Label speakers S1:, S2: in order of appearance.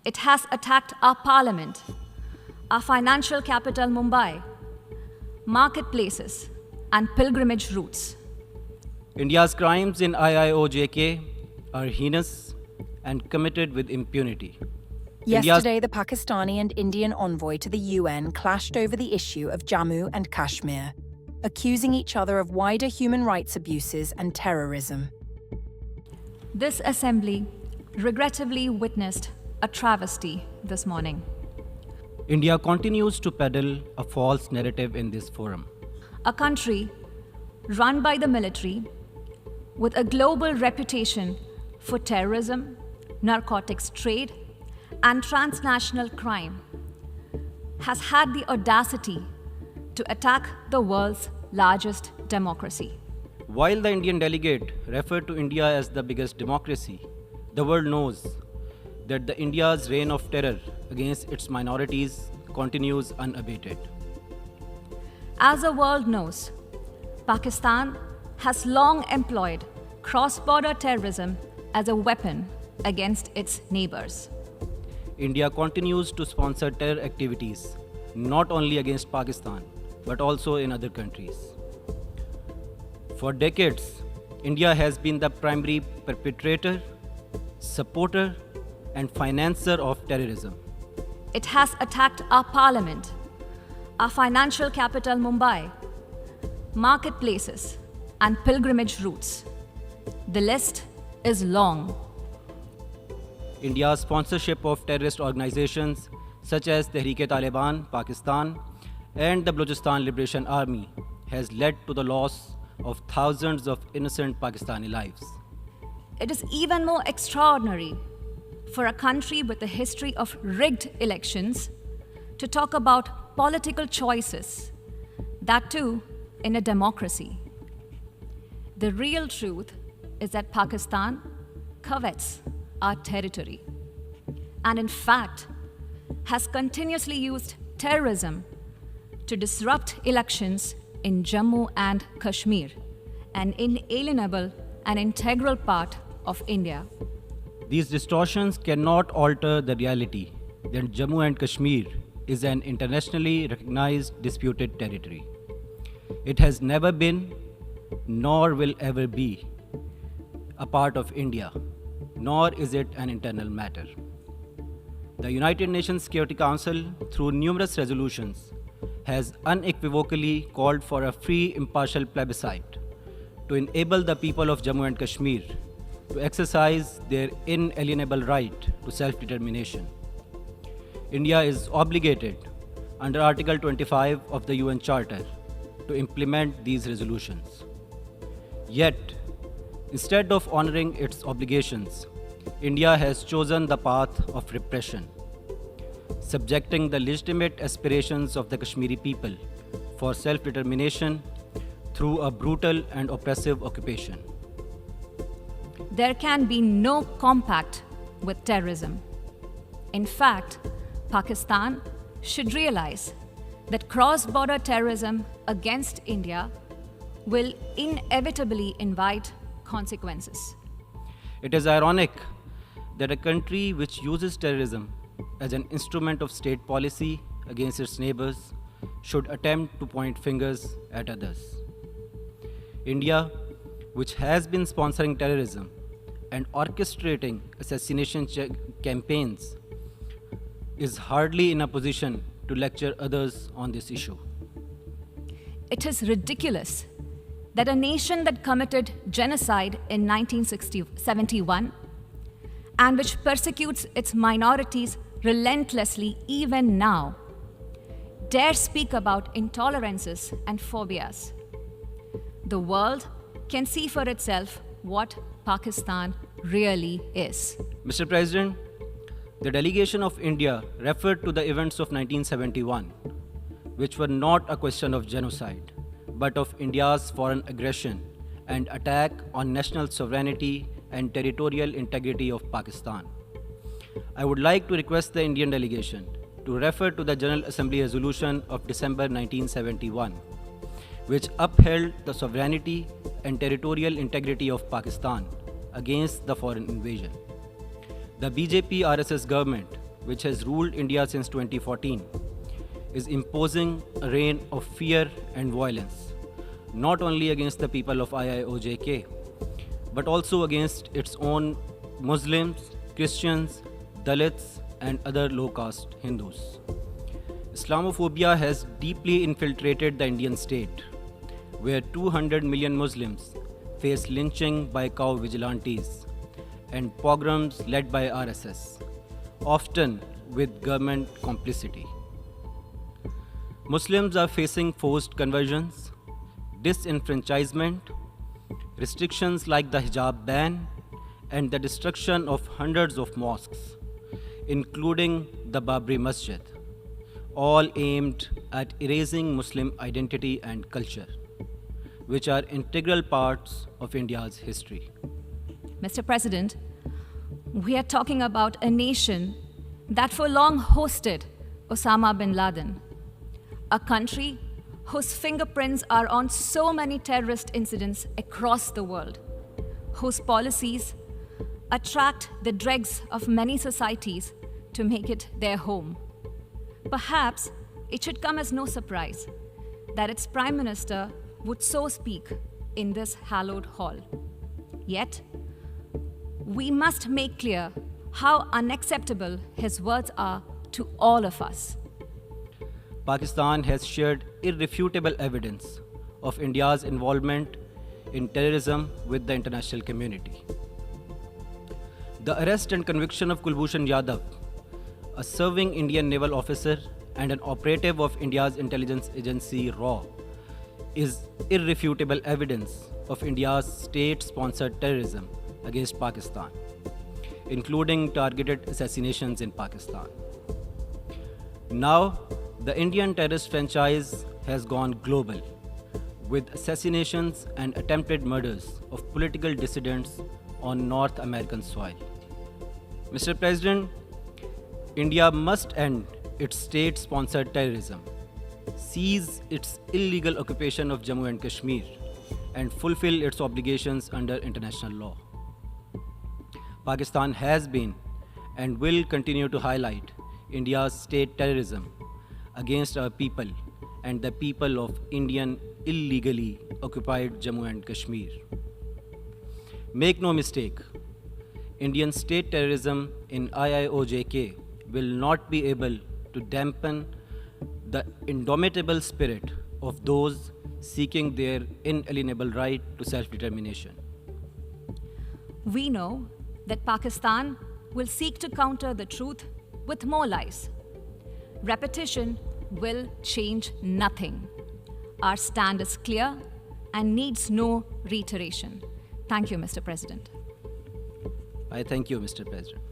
S1: It has attacked our parliament, our financial capital Mumbai, marketplaces, and pilgrimage routes.
S2: India's crimes in IIOJK are heinous and committed with impunity.
S3: Yesterday, the Pakistani and Indian envoy to the UN clashed over the issue of Jammu and Kashmir, accusing each other of wider human rights abuses and terrorism.
S1: This assembly regrettably witnessed a travesty this morning.
S2: India continues to peddle a false narrative in this forum.
S1: A country run by the military with a global reputation for terrorism, narcotics trade, and transnational crime has had the audacity to attack the world's largest democracy.
S2: While the Indian delegate referred to India as the biggest democracy, the world knows that India's reign of terror against its minorities continues unabated.
S1: As the world knows, Pakistan has long employed cross-border terrorism as a weapon against its neighbors.
S2: India continues to sponsor terror activities, not only against Pakistan, but also in other countries. For decades, India has been the primary perpetrator, supporter, and financer of terrorism.
S1: It has attacked our parliament, our financial capital Mumbai, marketplaces, and pilgrimage routes. The list is long.
S2: India's sponsorship of terrorist organizations such as Tehreek-e-Taliban, Pakistan, and the Balochistan Liberation Army has led to the loss of thousands of innocent Pakistani lives.
S1: It is even more extraordinary for a country with a history of rigged elections to talk about political choices, that too in a democracy. The real truth is that Pakistan covets our territory and in fact has continuously used terrorism to disrupt elections in Jammu and Kashmir, an inalienable and integral part of India.
S2: These distortions cannot alter the reality that Jammu and Kashmir is an internationally recognized disputed territory. It has never been, nor will ever be, a part of India, nor is it an internal matter. The United Nations Security Council, through numerous resolutions, has unequivocally called for a free, impartial plebiscite to enable the people of Jammu and Kashmir to exercise their inalienable right to self-determination. India is obligated under Article 25 of the UN Charter to implement these resolutions. Yet, instead of honoring its obligations, India has chosen the path of repression, subjecting the legitimate aspirations of the Kashmiri people for self-determination through a brutal and oppressive occupation.
S1: There can be no compact with terrorism. In fact, Pakistan should realize that cross-border terrorism against India will inevitably invite consequences.
S2: It is ironic that a country which uses terrorism as an instrument of state policy against its neighbors should attempt to point fingers at others. India, which has been sponsoring terrorism and orchestrating assassination campaigns, is hardly in a position to lecture others on this issue.
S1: It is ridiculous that a nation that committed genocide in 1971 and which persecutes its minorities relentlessly even now dare speak about intolerances and phobias. The world can see for itself what Pakistan really is.
S2: Mr. President, the delegation of India referred to the events of 1971, which were not a question of genocide, but of India's foreign aggression and attack on national sovereignty and territorial integrity of Pakistan. I would like to request the Indian delegation to refer to the General Assembly resolution of December 1971, which upheld the sovereignty and territorial integrity of Pakistan against the foreign invasion. The BJP RSS government, which has ruled India since 2014, is imposing a reign of fear and violence, not only against the people of IIOJK, but also against its own Muslims, Christians, Dalits, and other low caste Hindus. Islamophobia has deeply infiltrated the Indian state, where 200 million Muslims face lynching by cow vigilantes and pogroms led by RSS, often with government complicity. Muslims are facing forced conversions, disenfranchisement, restrictions like the hijab ban, and the destruction of hundreds of mosques, including the Babri Masjid, all aimed at erasing Muslim identity and culture, which are integral parts of India's history.
S1: Mr. President, we are talking about a nation that for long hosted Osama bin Laden, a country whose fingerprints are on so many terrorist incidents across the world, whose policies attract the dregs of many societies to make it their home. Perhaps it should come as no surprise that its Prime Minister would so speak in this hallowed hall. Yet, we must make clear how unacceptable his words are to all of us.
S2: Pakistan has shared irrefutable evidence of India's involvement in terrorism with the international community. The arrest and conviction of Kulbhushan Yadav, a serving Indian naval officer and an operative of India's intelligence agency RAW, is irrefutable evidence of India's state-sponsored terrorism against Pakistan, including targeted assassinations in Pakistan. Now, the Indian terrorist franchise has gone global, with assassinations and attempted murders of political dissidents on North American soil. Mr. President, India must end its state-sponsored terrorism, cease its illegal occupation of Jammu and Kashmir, and fulfill its obligations under international law. Pakistan has been and will continue to highlight India's state terrorism against our people and the people of Indian illegally occupied Jammu and Kashmir. Make no mistake, Indian state terrorism in IIOJK will not be able to dampen the indomitable spirit of those seeking their inalienable right to self-determination.
S1: We know that Pakistan will seek to counter the truth with more lies. Repetition will change nothing. Our stand is clear and needs no reiteration. Thank you, Mr. President.
S2: I thank you, Mr. President.